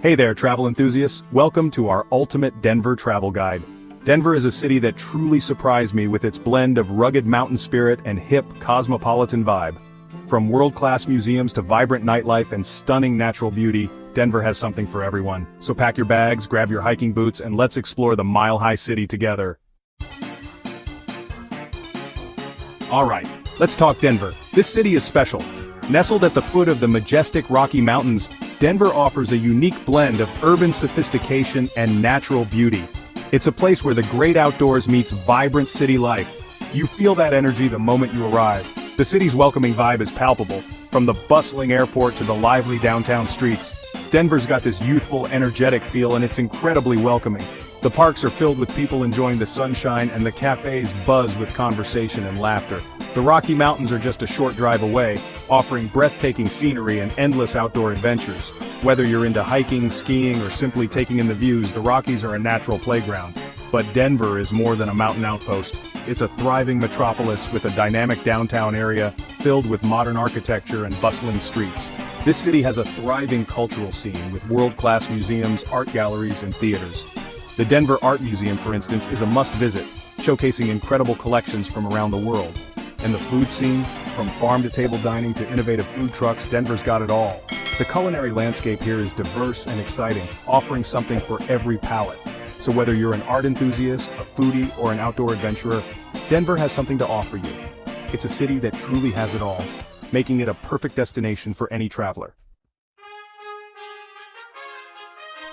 Hey there, travel enthusiasts. Welcome to our ultimate Denver travel guide. Denver is a city that truly surprised me with its blend of rugged mountain spirit and hip, cosmopolitan vibe. From world-class museums to vibrant nightlife and stunning natural beauty, Denver has something for everyone. So pack your bags, grab your hiking boots, and let's explore the mile-high city together. Alright, let's talk Denver. This city is special. Nestled at the foot of the majestic Rocky Mountains, Denver offers a unique blend of urban sophistication and natural beauty. It's a place where the great outdoors meets vibrant city life. You feel that energy the moment you arrive. The city's welcoming vibe is palpable, from the bustling airport to the lively downtown streets. Denver's got this youthful, energetic feel, and it's incredibly welcoming. The parks are filled with people enjoying the sunshine, and the cafes buzz with conversation and laughter. The Rocky Mountains are just a short drive away, offering breathtaking scenery and endless outdoor adventures. Whether you're into hiking, skiing, or simply taking in the views, the Rockies are a natural playground. But Denver is more than a mountain outpost. It's a thriving metropolis with a dynamic downtown area filled with modern architecture and bustling streets. This city has a thriving cultural scene with world-class museums, art galleries, and theaters. The Denver Art Museum, for instance, is a must-visit, showcasing incredible collections from around the world. And the food scene, from farm-to-table dining to innovative food trucks, Denver's got it all. The culinary landscape here is diverse and exciting, offering something for every palate. So whether you're an art enthusiast, a foodie, or an outdoor adventurer, Denver has something to offer you. It's a city that truly has it all, making it a perfect destination for any traveler.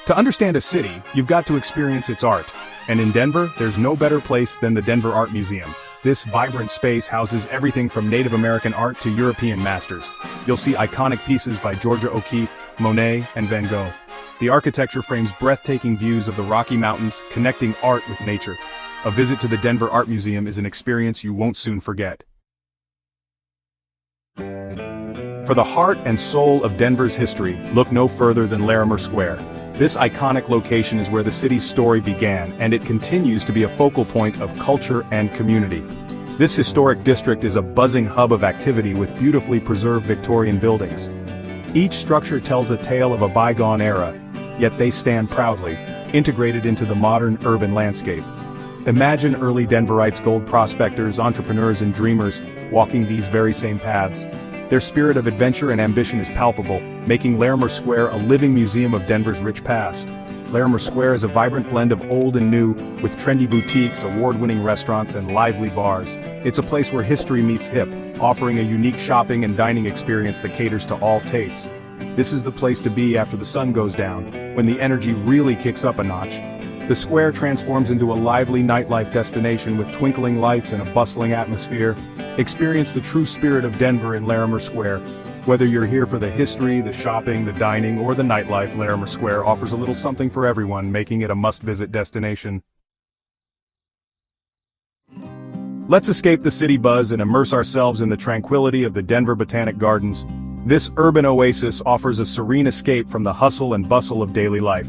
To understand a city, you've got to experience its art. And in Denver, there's no better place than the Denver Art Museum. This vibrant space houses everything from Native American art to European masters. You'll see iconic pieces by Georgia O'Keeffe, Monet, and Van Gogh. The architecture frames breathtaking views of the Rocky Mountains, connecting art with nature. A visit to the Denver Art Museum is an experience you won't soon forget. For the heart and soul of Denver's history, look no further than Larimer Square. This iconic location is where the city's story began, and it continues to be a focal point of culture and community. This historic district is a buzzing hub of activity with beautifully preserved Victorian buildings. Each structure tells a tale of a bygone era, yet they stand proudly, integrated into the modern urban landscape. Imagine early Denverites, gold prospectors, entrepreneurs, and dreamers walking these very same paths. Their spirit of adventure and ambition is palpable, making Larimer Square a living museum of Denver's rich past. Larimer Square is a vibrant blend of old and new, with trendy boutiques, award-winning restaurants, and lively bars. It's a place where history meets hip, offering a unique shopping and dining experience that caters to all tastes. This is the place to be after the sun goes down, when the energy really kicks up a notch. The square transforms into a lively nightlife destination with twinkling lights and a bustling atmosphere. Experience the true spirit of Denver in Larimer Square. Whether you're here for the history, the shopping, the dining, or the nightlife, Larimer Square offers a little something for everyone, making it a must-visit destination. Let's escape the city buzz and immerse ourselves in the tranquility of the Denver Botanic Gardens. This urban oasis offers a serene escape from the hustle and bustle of daily life.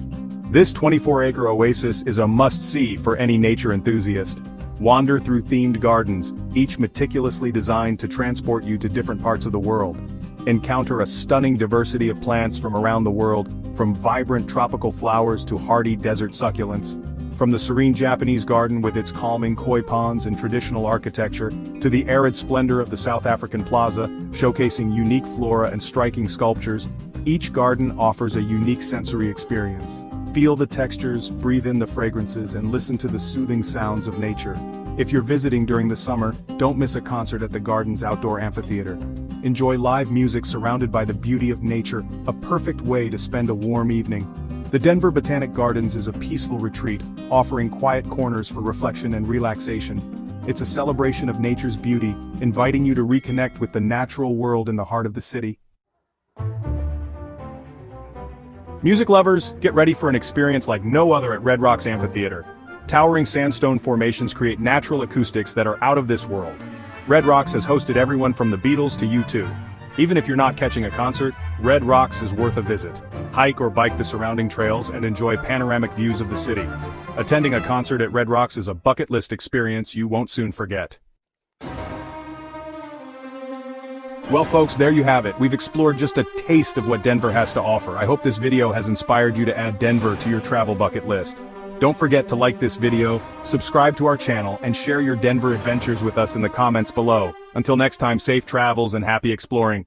This 24-acre oasis is a must-see for any nature enthusiast. Wander through themed gardens, each meticulously designed to transport you to different parts of the world. Encounter a stunning diversity of plants from around the world, from vibrant tropical flowers to hardy desert succulents. From the serene Japanese garden with its calming koi ponds and traditional architecture, to the arid splendor of the South African Plaza, showcasing unique flora and striking sculptures, each garden offers a unique sensory experience. Feel the textures, breathe in the fragrances, and listen to the soothing sounds of nature. If you're visiting during the summer, don't miss a concert at the garden's outdoor amphitheater. Enjoy live music surrounded by the beauty of nature, a perfect way to spend a warm evening. The Denver Botanic Gardens is a peaceful retreat, offering quiet corners for reflection and relaxation. It's a celebration of nature's beauty, inviting you to reconnect with the natural world in the heart of the city. Music lovers, get ready for an experience like no other at Red Rocks Amphitheater. Towering sandstone formations create natural acoustics that are out of this world. Red Rocks has hosted everyone from the Beatles to U2. Even if you're not catching a concert, Red Rocks is worth a visit. Hike or bike the surrounding trails and enjoy panoramic views of the city. Attending a concert at Red Rocks is a bucket list experience you won't soon forget. Well folks, there you have it. We've explored just a taste of what Denver has to offer. I hope this video has inspired you to add Denver to your travel bucket list. Don't forget to like this video, subscribe to our channel, and share your Denver adventures with us in the comments below. Until next time, safe travels and happy exploring.